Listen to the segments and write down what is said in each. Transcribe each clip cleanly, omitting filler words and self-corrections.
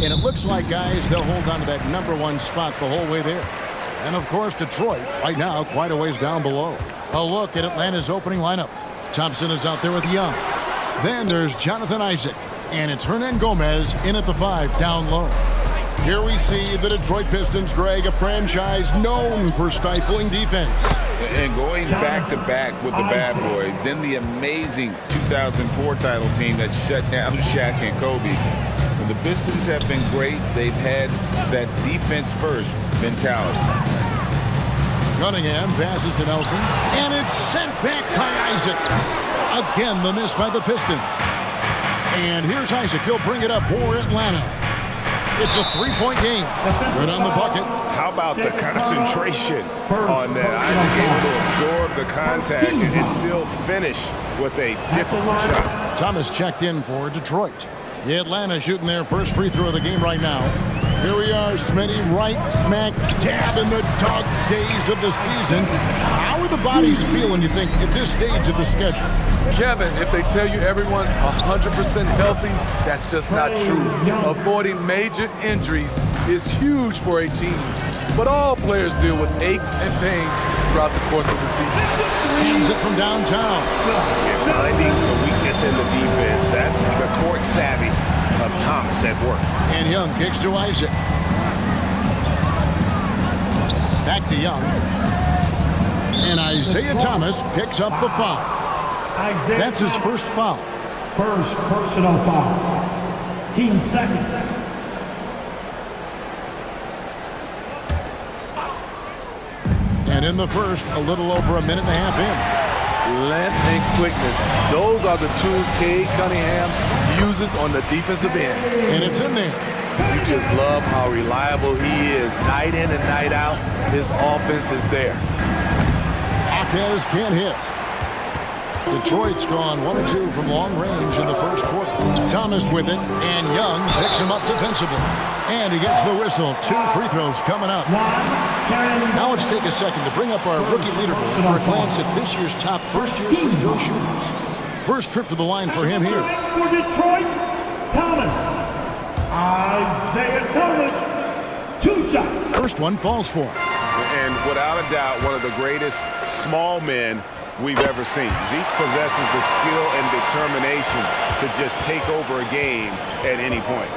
And it looks like, guys, they'll hold on to that #1 spot the whole way there. And, of course, Detroit, right now, quite a ways down below. A look at Atlanta's opening lineup. Thompson is out there with Young. Then there's Jonathan Isaac. And it's Hernan Gomez in at the 5, down low. Here we see the Detroit Pistons, Greg, a franchise known for stifling defense. And going back-to-back with the bad boys, then the amazing 2004 title team that shut down Shaq and Kobe. When the Pistons have been great, they've had that defense-first mentality. Cunningham passes to Nelson, and it's sent back by Isaac. Again, the miss by the Pistons. And here's Isaac. He'll bring it up for Atlanta. It's a 3-point game. Good on the bucket. How about the concentration on that? Isaac able to absorb the contact and still finish with a difficult shot. Thomas checked in for Detroit. Atlanta shooting their first free throw of the game right now. Here we are, Smitty, right smack dab in the dog days of the season. How are the bodies feeling, you think, at this stage of the schedule? Kevin, if they tell you everyone's 100% healthy, that's just not true. Avoiding major injuries is huge for a team. But all players deal with aches and pains throughout the course of the season. Hands it from downtown. And finding the weakness in the defense, that's the court savvy of Thomas at work. And Young kicks to Isaac. Back to Young. And Isaiah Thomas picks up the foul. That's his first foul. First personal foul. Team second. And in the first, a little over a minute and a half in. Length and quickness. Those are the tools Cade Cunningham uses on the defensive end. And it's in there. You just love how reliable he is. Night in and night out, his offense is there. Marquez can't hit. Detroit's gone 1 or 2 from long range in the first quarter. Thomas with it, and Young picks him up defensively. And he gets the whistle. 2 free throws coming up. Now let's take a second to bring up our rookie leaderboard for a glance at this year's top first-year free throw shooters. First trip to the line for him here. For Detroit, Thomas. Isaiah Thomas, 2 shots. First one falls for him. And without a doubt, one of the greatest small men we've ever seen. Zeke possesses the skill and determination to just take over a game at any point.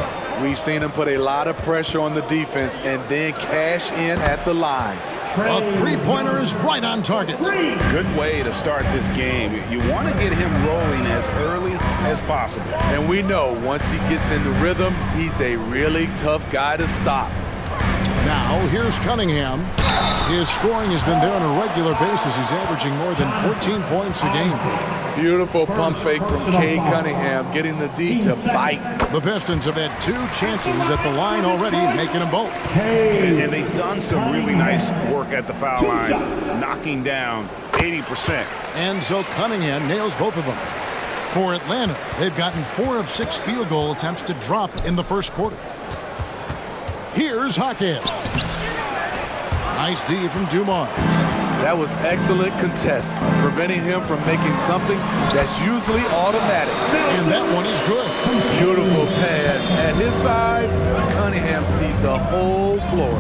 We've seen him put a lot of pressure on the defense and then cash in at the line. A three-pointer is right on target. Good way to start this game. You want to get him rolling as early as possible. And we know once he gets in the rhythm, he's a really tough guy to stop. Now, here's Cunningham. His scoring has been there on a regular basis. He's averaging more than 14 points a game. Beautiful pump fake from Cade Cunningham, getting the D to bite. The Pistons have had 2 chances at the line already, making them both. And they've done some really nice work at the foul line, knocking down 80%. And so Cunningham nails both of them. For Atlanta, they've gotten 4 of 6 field goal attempts to drop in the first quarter. Here's Hawkins. Nice D from Dumars. That was excellent contest, preventing him from making something that's usually automatic. And that one is good. Beautiful pass. At his size, Cunningham sees the whole floor.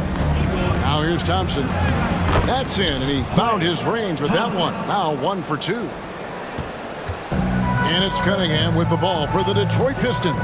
Now here's Thompson. That's in, and he found his range with that one. Now 1 for 2. And it's Cunningham with the ball for the Detroit Pistons.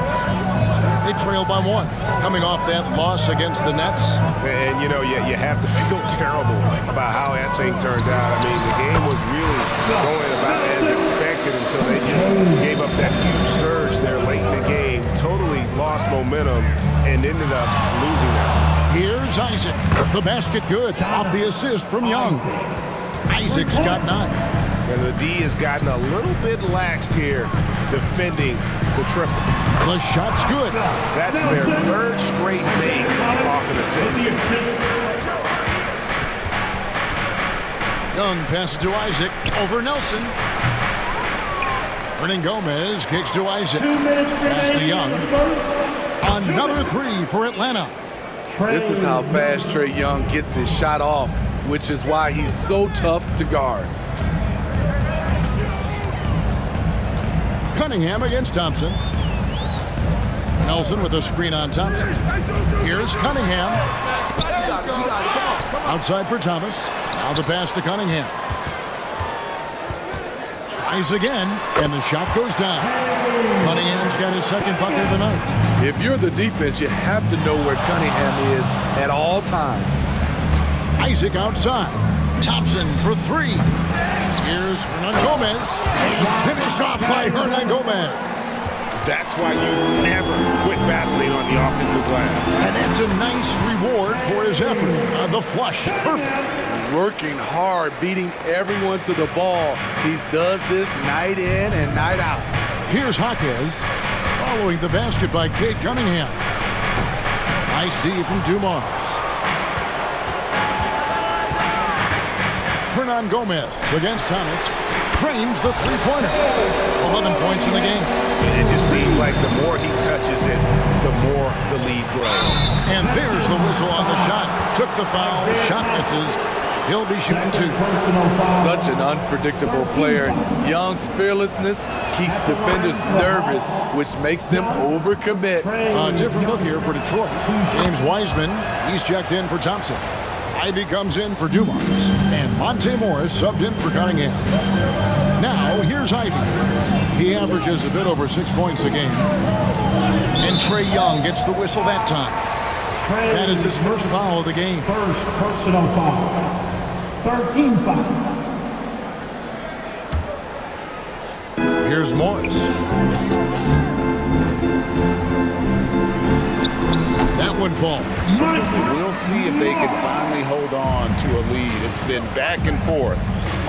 They trail by 1, coming off that loss against the Nets. And, you know, you have to feel terrible about how that thing turned out. I mean, the game was really going about as expected until they just gave up that huge surge there late in the game, totally lost momentum, and ended up losing that. Here's Isaac. The basket good off the assist from Young. Isaac's got 9. And the D has gotten a little bit laxed here defending the triple. The shot's good. That's their 3rd straight make off an assist. Young passes to Isaac over Nelson. Hernan Gomez kicks to Isaac. Pass to Young. Another 3 for Atlanta. This is how fast Trae Young gets his shot off, which is why he's so tough to guard. Cunningham against Thompson. Nelson with a screen on Thompson. Here's Cunningham. Outside for Thomas. Now the pass to Cunningham. Tries again, and the shot goes down. Cunningham's got his second bucket of the night. If you're the defense, you have to know where Cunningham is at all times. Isaac outside. Thompson for three. Here's Hernan Gomez. And finished off by Hernan Gomez. That's why you never quit battling on the offensive glass. And that's a nice reward for his effort. The flush. Perfect. Working hard, beating everyone to the ball. He does this night in and night out. Here's Jaquez. Following the basket by Cade Cunningham. Nice D from Dumars. Hernan Gomez against Thomas. Trains the three-pointer. 11 points in the game. It just seems like the more he touches it, the more the lead grows. And there's the whistle on the shot. Took the foul. Shot misses. He'll be shooting two. Such an unpredictable player. Young's fearlessness keeps defenders nervous, which makes them overcommit. A different look here for Detroit. James Wiseman, he's checked in for Thompson. Ivy comes in for Dumars. And Monte Morris subbed in for Cunningham. Now, here's Ivy. He averages a bit over 6 points a game. And Trae Young gets the whistle that time. That is his first foul of the game. First personal foul. 13 foul. Here's Morris. That one falls. We'll see if they can finally hold on to a lead. It's been back and forth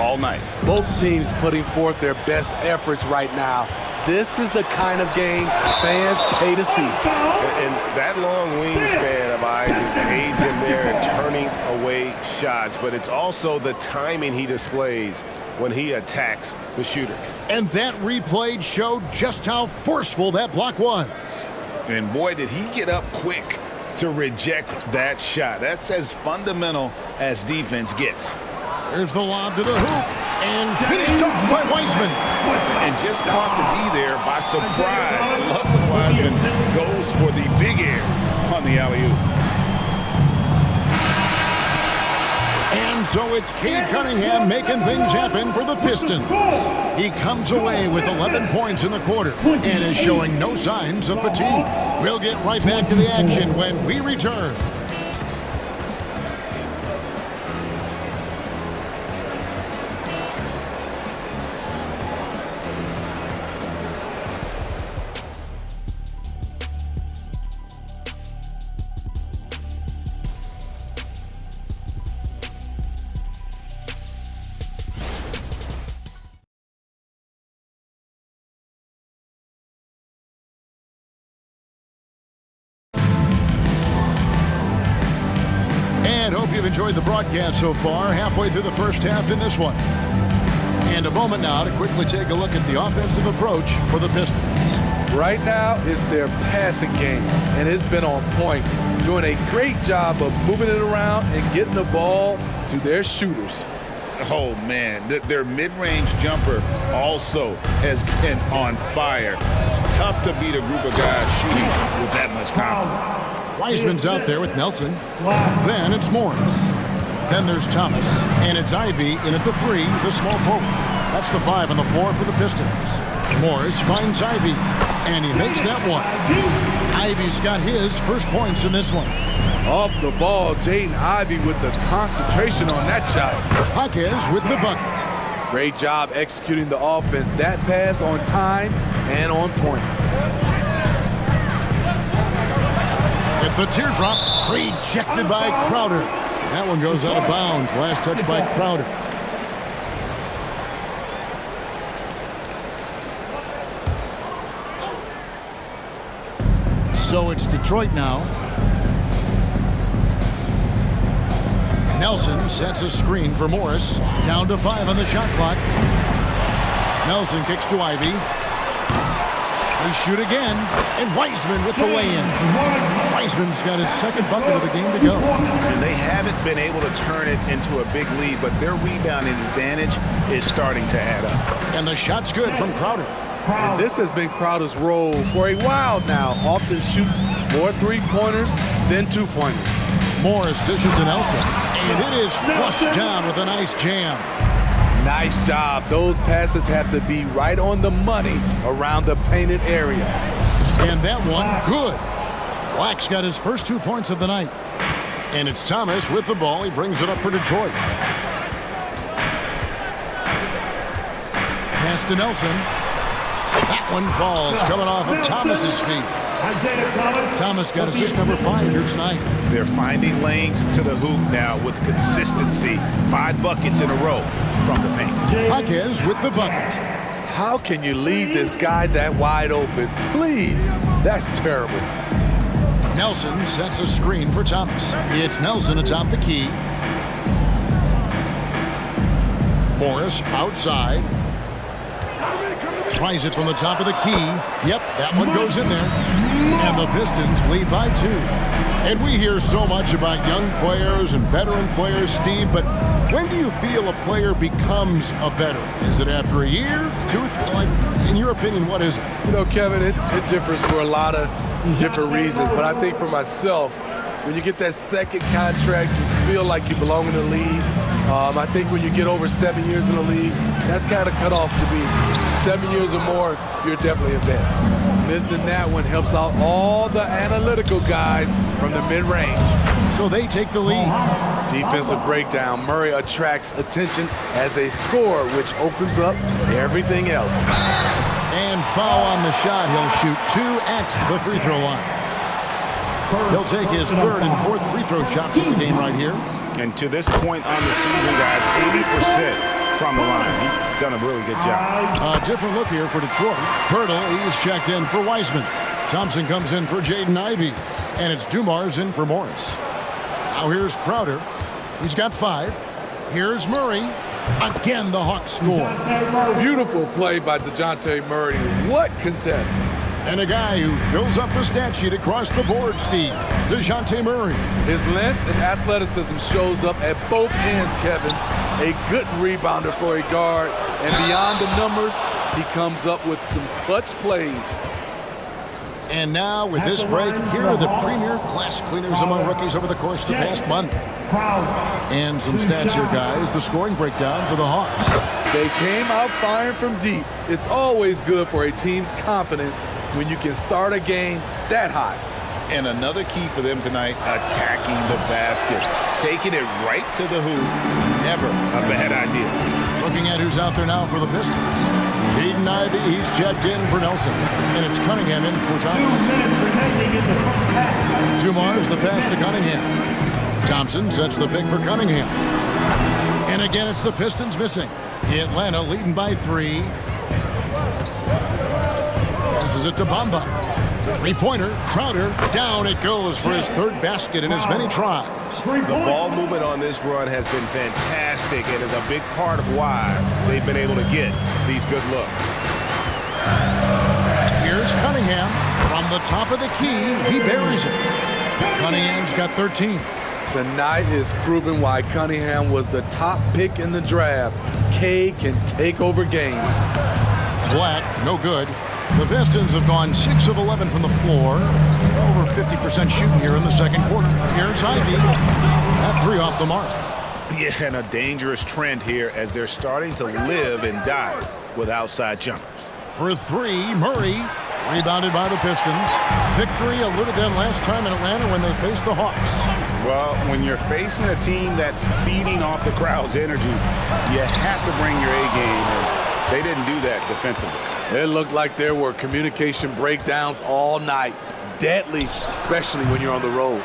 all night. Both teams putting forth their best efforts right now. This is the kind of game fans pay to see. And that long wingspan of Isaac aids him there in turning away shots, but it's also the timing he displays when he attacks the shooter. And that replay showed just how forceful that block was. And boy, did he get up quick to reject that shot. That's as fundamental as defense gets. There's the lob to the hoop. And finished off by Wiseman. And just caught the D there by surprise. Lovely Wiseman goes for the big air on the alley-oop. And so it's Cade Cunningham making things happen for the Pistons. He comes away with 11 points in the quarter and is showing no signs of fatigue. We'll get right back to the action when we return. And hope you've enjoyed the broadcast so far, halfway through the first half in this one. And a moment now to quickly take a look at the offensive approach for the Pistons. Right now, it's their passing game, and it's been on point, doing a great job of moving it around and getting the ball to their shooters. Oh, man, their mid-range jumper also has been on fire. Tough to beat a group of guys shooting with that much confidence. Wiseman's out there with Nelson. Then it's Morris. Then there's Thomas. And it's Ivy in at the 3, the small forward. That's the 5 on the floor for the Pistons. Morris finds Ivy. And he makes that one. Ivy's got his first points in this one. Off the ball, Jaden Ivey with the concentration on that shot. Jaquez with the bucket. Great job executing the offense. That pass on time and on point. With the teardrop, rejected by Crowder. That one goes out of bounds. Last touch by Crowder. So it's Detroit now. Nelson sets a screen for Morris. Down to 5 on the shot clock. Nelson kicks to Ivy. They shoot again, and Wiseman with the lay-in. Wiseman's got his second bucket of the game to go. And they haven't been able to turn it into a big lead, but their rebounding advantage is starting to add up. And the shot's good from Crowder. And this has been Crowder's role for a while now. Often shoots more three-pointers than two-pointers. Morris dishes to Nelson, and it is flushed down with a nice jam. Nice job. Those passes have to be right on the money around the painted area. And that one, good. Black's got his first 2 points of the night. And it's Thomas with the ball. He brings it up for Detroit. Pass to Nelson. That one falls, coming off of Thomas's feet. Thomas got assist number 5 here tonight. They're finding lanes to the hoop now with consistency. 5 buckets in a row from the paint. Jaquez with the bucket. How can you leave this guy that wide open? Please, that's terrible. Nelson sets a screen for Thomas. It's Nelson atop the key. Morris outside. Tries it from the top of the key. Yep, that one goes in there. And the Pistons lead by 2. And we hear so much about young players and veteran players, Steve, but when do you feel a player becomes a veteran? Is it after a year, 2? Like, in your opinion, what is it? You know, Kevin, it differs for a lot of different reasons, but I think for myself, when you get that second contract, you feel like you belong in the league. I think when you get over 7 years in the league, that's kind of cut off to be 7 years or more, you're definitely a vet. Missing that one helps out all the analytical guys from the mid-range. So they take the lead. Defensive breakdown. Murray attracts attention as a scorer, which opens up everything else. And foul on the shot. He'll shoot 2 at the free throw line. He'll take his 3rd and 4th free throw shots of the game right here. And to this point on the season, guys, 80% from the line. He's done a really good job. A different look here for Detroit. Hurdle, he's checked in for Wiseman. Thompson comes in for Jaden Ivey. And it's Dumars in for Morris. Now here's Crowder. He's got 5. Here's Murray. Again, the Hawks score. Beautiful play by DeJounte Murray. What contest? And a guy who fills up the stat sheet across the board, Steve. DeJounte Murray. His length and athleticism shows up at both ends, Kevin. A good rebounder for a guard. And beyond the numbers, he comes up with some clutch plays. And now, with this break, here are the premier class cleaners among rookies over the course of the past month. And some stats here, guys. The scoring breakdown for the Hawks. They came out firing from deep. It's always good for a team's confidence when you can start a game that hot. And another key for them tonight, attacking the basket. Taking it right to the hoop. Never a bad idea. Looking at who's out there now for the Pistons. Jaden Ivey, he's checked in for Nelson. And it's Cunningham in for Thomas. Dumars, the pass to Cunningham. Thompson sets the pick for Cunningham. And again, it's the Pistons missing. Atlanta leading by 3. Passes it to Bamba. 3-pointer, Crowder, down it goes for his 3rd basket in as many tries. The ball movement on this run has been fantastic and is a big part of why they've been able to get these good looks. Here's Cunningham from the top of the key. He buries it. Cunningham's got 13. Tonight is proving why Cunningham was the top pick in the draft. K can take over games. Black, no good. The Pistons have gone 6 of 11 from the floor. Over 50% shooting here in the second quarter. Here's Ivey. That 3 off the mark. Yeah, and a dangerous trend here as they're starting to live and die with outside jumpers. For 3, Murray. Rebounded by the Pistons. Victory eluded them last time in Atlanta when they faced the Hawks. Well, when you're facing a team that's feeding off the crowd's energy, you have to bring your A game, and they didn't do that defensively. It looked like there were communication breakdowns all night. Deadly, especially when you're on the road.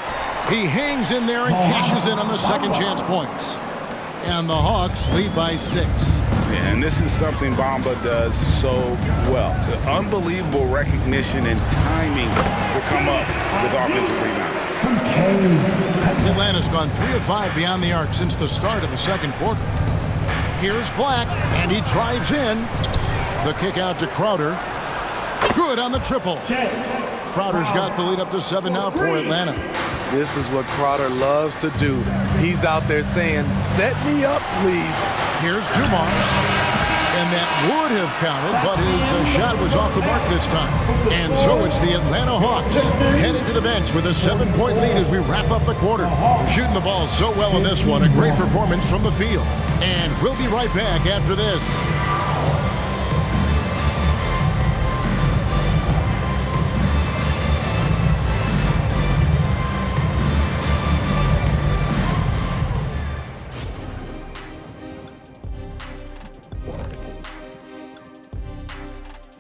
He hangs in there and cashes in on the second chance points. And the Hawks lead by 6. And this is something Bamba does so well. The unbelievable recognition and timing to come up with offensive rebounds. Atlanta's gone 3 of 5 beyond the arc since the start of the second quarter. Here's Black, and he drives in. The kick out to Crowder. Good on the triple. Crowder's got the lead up to 7 now for Atlanta. This is what Crowder loves to do. He's out there saying, set me up, please. Here's Dumars. And that would have counted, but his shot was off the mark this time. And so it's the Atlanta Hawks heading to the bench with a 7-point lead as we wrap up the quarter. They're shooting the ball so well in this one. A great performance from the field. And we'll be right back after this.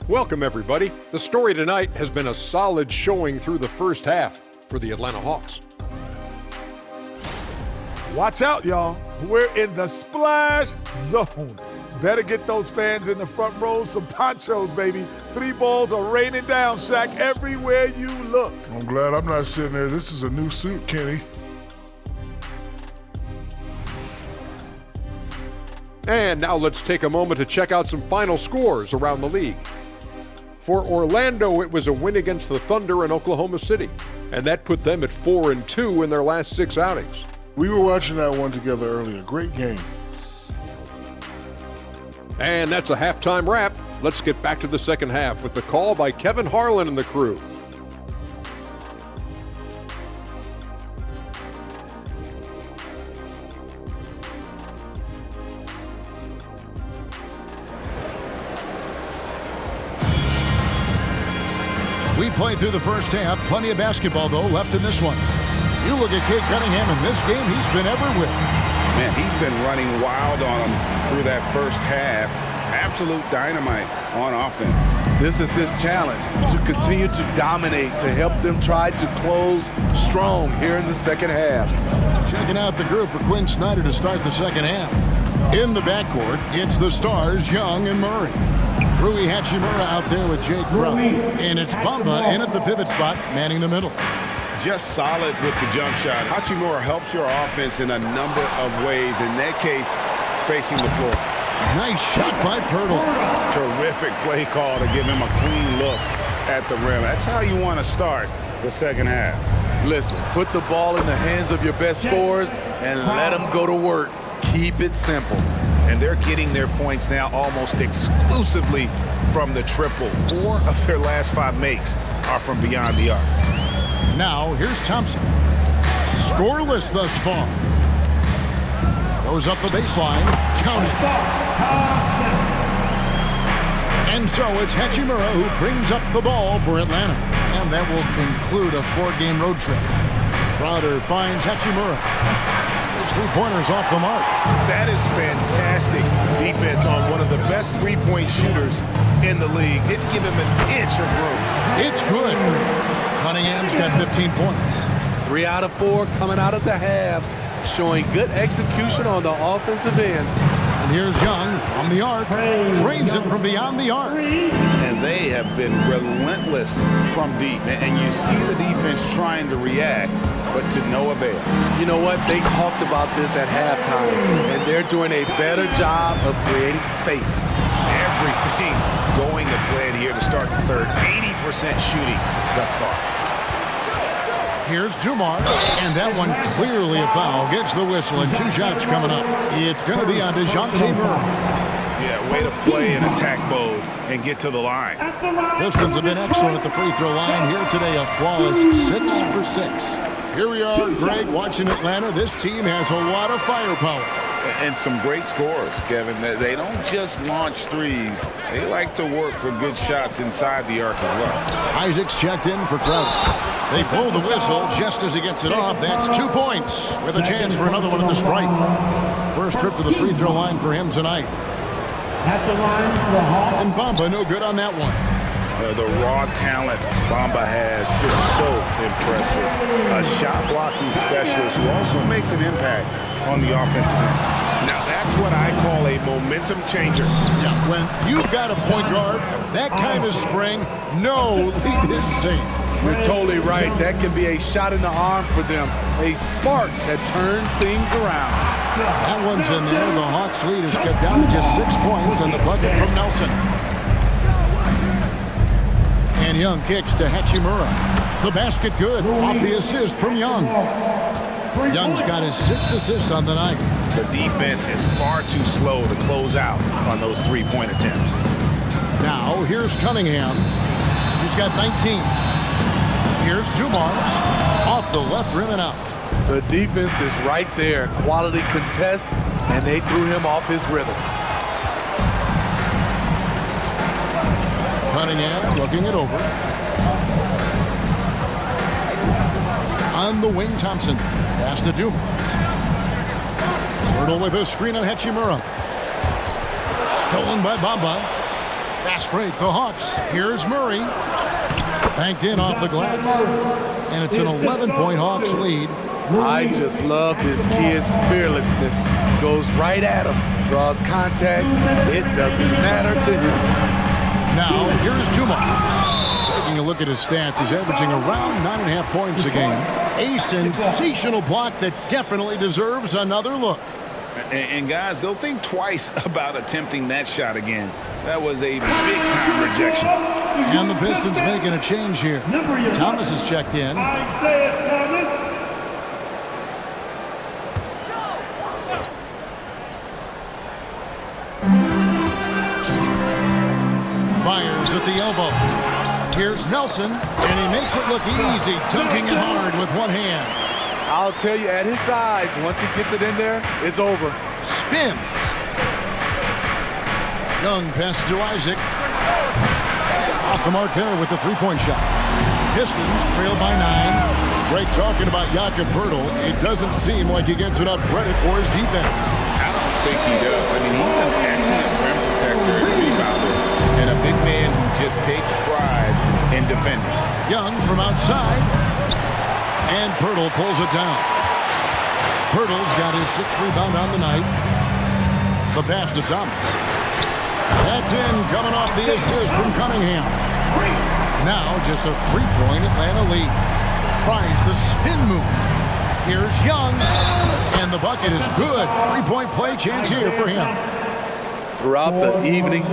Welcome, everybody. The story tonight has been a solid showing through the first half for the Atlanta Hawks. Watch out, y'all. We're in the splash zone. Better get those fans in the front row some ponchos, baby. 3 balls are raining down, Shaq, everywhere you look. I'm glad I'm not sitting there. This is a new suit, Kenny. And now let's take a moment to check out some final scores around the league. For Orlando, it was a win against the Thunder in Oklahoma City, and that put them at 4-2 in their last 6 outings. We were watching that one together earlier. Great game. And that's a halftime wrap. Let's get back to the second half with the call by Kevin Harlan and the crew. We played through the first half. Plenty of basketball, though, left in this one. You look at Cade Cunningham in this game, he's been everywhere. Man, he's been running wild on him through that first half. Absolute dynamite on offense. This is his challenge, to continue to dominate, to help them try to close strong here in the second half. Checking out the group for Quinn Snyder to start the second half. In the backcourt, it's the stars, Young and Murray. Rui Hachimura out there with Jay Crowder. And it's Bamba in at the pivot spot, manning the middle. Just solid with the jump shot. Hachimura helps your offense in a number of ways. In that case, spacing the floor. Nice shot by Pirtle. Terrific play call to give him a clean look at the rim. That's how you want to start the second half. Listen, put the ball in the hands of your best scorers and let them go to work. Keep it simple. And they're getting their points now almost exclusively from the triple. 4 of their last 5 makes are from beyond the arc. Now, here's Thompson. Scoreless thus far. Goes up the baseline. Count it. And so it's Hachimura who brings up the ball for Atlanta. And that will conclude a 4-game road trip. Crowder finds Hachimura. 3-pointers off the mark. That is fantastic defense on one of the best 3-point shooters in the league. Didn't give him an inch of room. It's good. Cunningham's got 15 points. 3 out of 4 coming out of the half, showing good execution on the offensive end. And here's Young from the arc. Drains it from beyond the arc. And they have been relentless from deep. And you see the defense trying to react, but to no avail. You know what? They talked about this at halftime, and they're doing a better job of creating space. Everything going to plan here to start the third. 80% shooting thus far. Here's Dumars, and that one clearly a foul. Gets the whistle, and 2 shots coming up. It's going to be on DeJounte Murray. Yeah, way to play in attack mode and get to the line. Pistons have been excellent at the free throw line here today. A flawless 6 for 6. Here we are, Greg, watching Atlanta. This team has a lot of firepower. And some great scores, Kevin. They don't just launch threes. They like to work for good shots inside the arc as well. Isaac's checked in for Crowder. They blow the whistle just as he gets it off. That's 2 points with a chance for another one at the stripe. First trip to the free throw line for him tonight. At the line for the Hawks. And Bamba no good on that one. The raw talent Bamba has, just so impressive. A shot blocking specialist who also makes an impact on the offensive end. Now that's what I call a momentum changer. Yeah, when you've got a point guard, that kind of spring, no lead is safe. You're totally right. That can be a shot in the arm for them. A spark that turned things around. That one's in there. The Hawks lead is cut down to just 6 points and the bucket from Nelson. And Young kicks to Hachimura. The basket good off the assist from Young. Young's got his 6th assist on the night. The defense is far too slow to close out on those three-point attempts. Now, here's Cunningham. He's got 19. Here's Dumars. Off the left rim and out. The defense is right there. Quality contest, and they threw him off his rhythm. Cunningham looking it over. On the wing, Thompson. Pass to Dumars. Hurdle with a screen on Hachimura. Stolen by Bamba. Fast break, the Hawks. Here's Murray. Banked in off the glass. And it's an 11-point Hawks lead. I just love this kid's fearlessness. Goes right at him. Draws contact. It doesn't matter to him. Now, here's Dumars. Taking a look at his stats, he's averaging around 9.5 points a game. A sensational block that definitely deserves another look. And guys, they'll think twice about attempting that shot again. That was a big-time rejection. And the Pistons making a change here. Thomas has checked in. Fires at the elbow. Here's Nelson, and he makes it look easy, dunking it hard with one hand. I'll tell you, at his size, once he gets it in there, it's over. Spins. Young passes to Isaac. Off the mark there with the three-point shot. Pistons trail by 9. Great talking about Jakob Poeltl. It doesn't seem like he gets enough credit for his defense. I don't think he does. I mean, he's an excellent rim protector and rebounder, and a big man who just takes pride in defending. Young from outside. And Poeltl pulls it down. Poeltl's got his 6th rebound on the night. The pass to Thomas. That's in, coming off the assist from Cunningham. Now just a 3-point Atlanta lead. Tries the spin move. Here's Young. And the bucket is good. 3-point play chance here for him. Throughout the evening, he's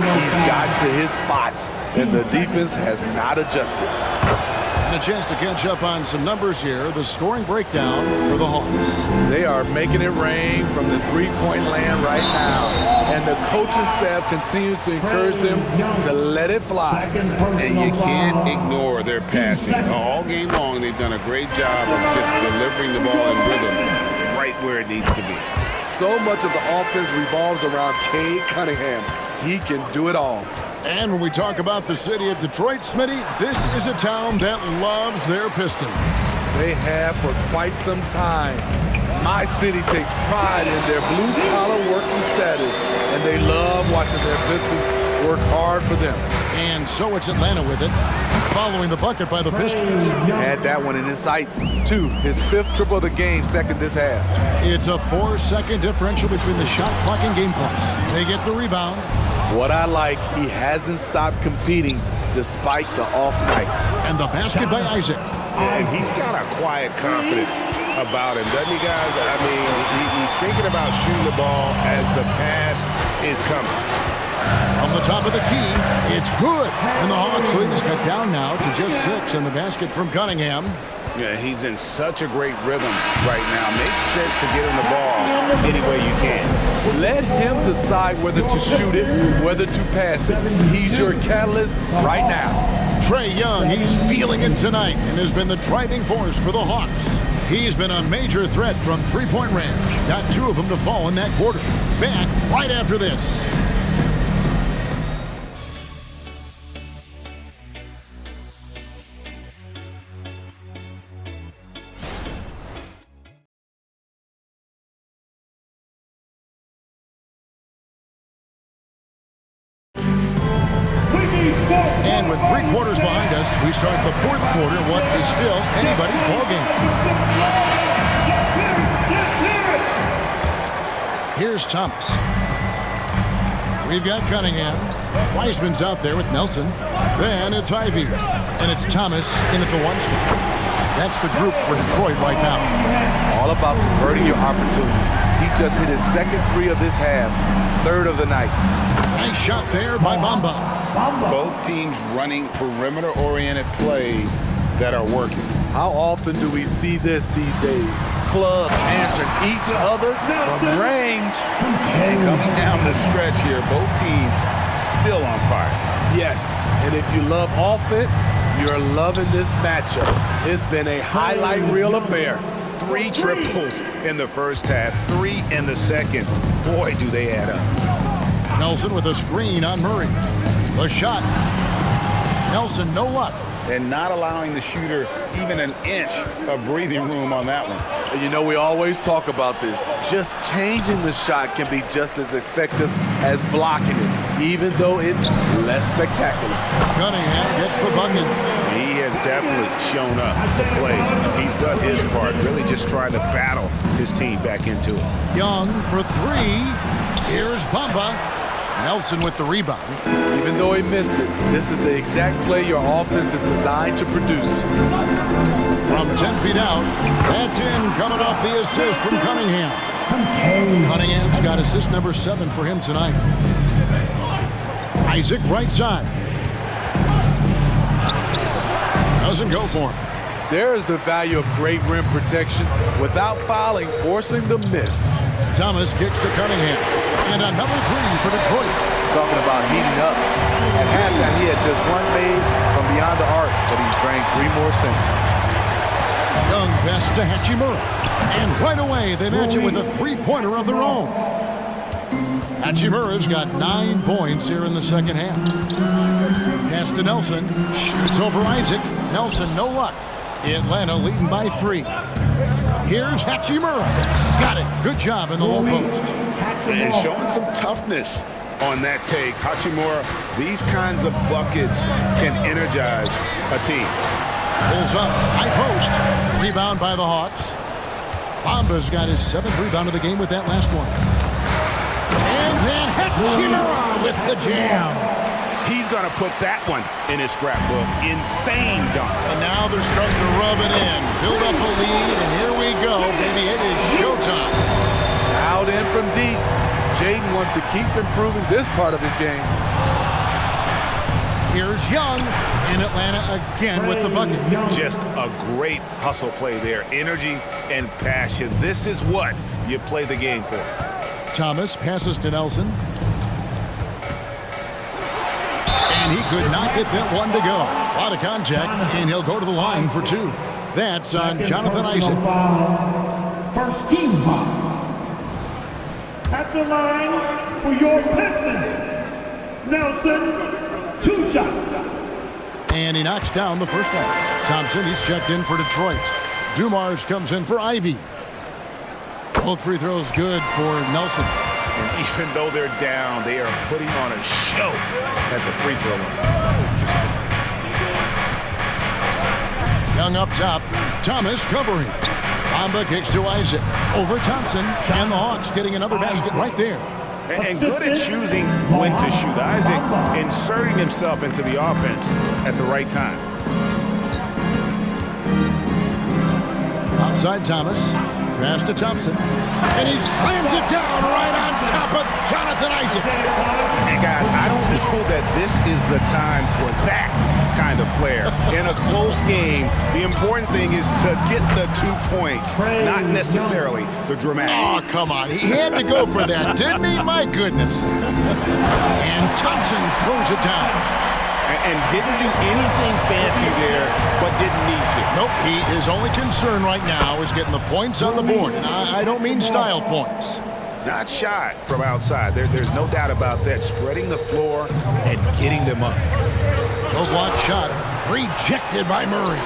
gotten to his spots, and the defense has not adjusted. And a chance to catch up on some numbers here. The scoring breakdown for the Hawks. They are making it rain from the three-point land right now. And the coaching staff continues to encourage them to let it fly. And you can't ignore their passing. All game long, they've done a great job of just delivering the ball in rhythm right where it needs to be. So much of the offense revolves around Cade Cunningham. He can do it all. And when we talk about the city of Detroit, Smitty, this is a town that loves their Pistons. They have for quite some time. My city takes pride in their blue-collar working status, and they love watching their Pistons work hard for them. And so it's Atlanta with it, following the bucket by the Pistons. Had that one in his sights, too. His 5th triple of the game, 2nd this half. It's a 4-second differential between the shot clock and game clock. They get the rebound. What I like, he hasn't stopped competing despite the off night. And the basket by Isaac. And he's got a quiet confidence about him, doesn't he, guys? I mean, he's thinking about shooting the ball as the pass is coming. From the top of the key, it's good. And the Hawks lead is cut down now to just 6, and the basket from Cunningham. Yeah, he's in such a great rhythm right now. Makes sense to get him the ball any way you can. Let him decide whether to shoot it, whether to pass it. He's your catalyst right now. Trae Young, he's feeling it tonight and has been the driving force for the Hawks. He's been a major threat from three-point range. Got 2 of them to fall in that quarter. Back right after this. And with 3 quarters behind us, we start the 4th quarter, what is still anybody's ballgame. Here's Thomas. We've got Cunningham. Wiseman's out there with Nelson. Then it's Ivy. And it's Thomas in at the 1 spot. That's the group for Detroit right now. All about converting your opportunities. He just hit his 2nd 3 of this half, 3rd of the night. Nice shot there by Bamba. Both teams running perimeter-oriented plays that are working. How often do we see this these days? Clubs answering each other from range. And coming down the stretch here, both teams still on fire. Yes, and if you love offense, you're loving this matchup. It's been a highlight reel affair. 3 triples in the first half, 3 in the second. Boy, do they add up. Nelson with a screen on Murray. The shot. Nelson, no luck. And not allowing the shooter even an inch of breathing room on that one. And you know, we always talk about this. Just changing the shot can be just as effective as blocking it, even though it's less spectacular. Cunningham gets the bucket. He has definitely shown up to play. He's done his part, really just trying to battle his team back into it. Young for 3. Here's Bamba. Nelson with the rebound. Even though he missed it, this is the exact play your offense is designed to produce. From 10 feet out, that's in, coming off the assist from Cunningham. Cunningham's got assist number 7 for him tonight. Isaac right side. Doesn't go for him. There is the value of great rim protection without fouling, forcing the miss. Thomas kicks to Cunningham. And another 3 for Detroit. Talking about heating up. At halftime, he had just one made from beyond the arc, but he's drained 3 more since. Young pass to Hachimura. And right away, they match it with a 3-pointer of their own. Hachimura's got 9 points here in the second half. Pass to Nelson. Shoots over Isaac. Nelson, no luck. Atlanta leading by 3. Here's Hachimura. Got it. Good job in the low post. And showing some toughness on that take. Hachimura, these kinds of buckets can energize a team. Pulls up. High post. Rebound by the Hawks. Bamba's got his 7th rebound of the game with that last one. And then Hachimura with the jam. He's going to put that one in his scrapbook. Insane dunk. And now they're starting to rub it in. Build up a lead, and here we go, baby. It is showtime. Out in from deep. Jaden wants to keep improving this part of his game. Here's Young in Atlanta again with the bucket. Just a great hustle play there. Energy and passion. This is what you play the game for. Thomas passes to Nelson. And he could not get that one to go. A lot of contact, and he'll go to the line for 2. That's on Jonathan Isaac. First team foul. At the line for your Pistons, Nelson, 2 shots. And he knocks down the first one. Thompson, he's checked in for Detroit. Dumars comes in for Ivy. Both free throws good for Nelson. And even though they're down, they are putting on a show at the free throw line. Young up top. Thomas covering. Bamba kicks to Isaac. Over Thompson. And the Hawks getting another basket right there. And good at choosing when to shoot. Isaac inserting himself into the offense at the right time. Outside Thomas. Pass to Thompson. And he slams it down right on top of Jonathan Isaac. And guys, I don't know that this is the time for that kind of flair. In a close game, the important thing is to get the 2 points, not necessarily the dramatics. Oh, come on. He had to go for that, didn't he? My goodness. And Thompson throws it down. And didn't do anything fancy there, but didn't need to. Nope, his only concern right now is getting the points on the board. And I don't mean style points. Not shot from outside. There's no doubt about that. Spreading the floor and getting them up. No block shot. Rejected by Murray.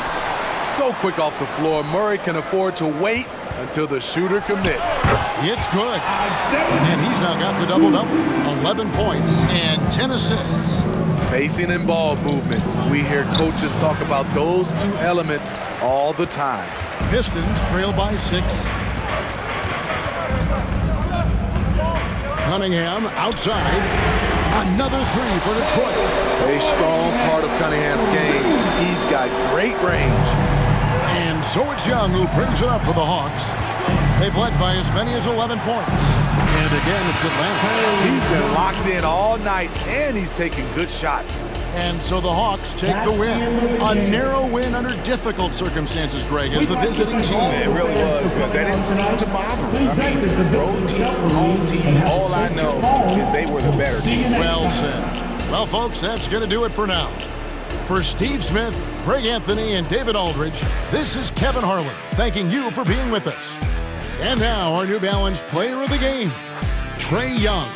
So quick off the floor, Murray can afford to wait until the shooter commits. It's good. And he's now got the double-double. 11 points and 10 assists. Spacing and ball movement. We hear coaches talk about those 2 elements all the time. Pistons trail by 6. Cunningham outside. Another 3 for Detroit. A strong part of Cunningham's game. He's got great range. And so it's Young who brings it up for the Hawks. They've led by as many as 11 points. And again, it's Atlanta. He's been locked in all night, and he's taking good shots. And so the Hawks take the win. A narrow win under difficult circumstances, Greg, as the visiting team. It really was, but that didn't seem to bother them. I mean, road team, home team, all I know is they were the better team. Well said. Well, folks, that's going to do it for now. For Steve Smith, Greg Anthony, and David Aldridge, this is Kevin Harlan thanking you for being with us. And now, our New Balance player of the game, Trae Young.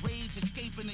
Rage escaping the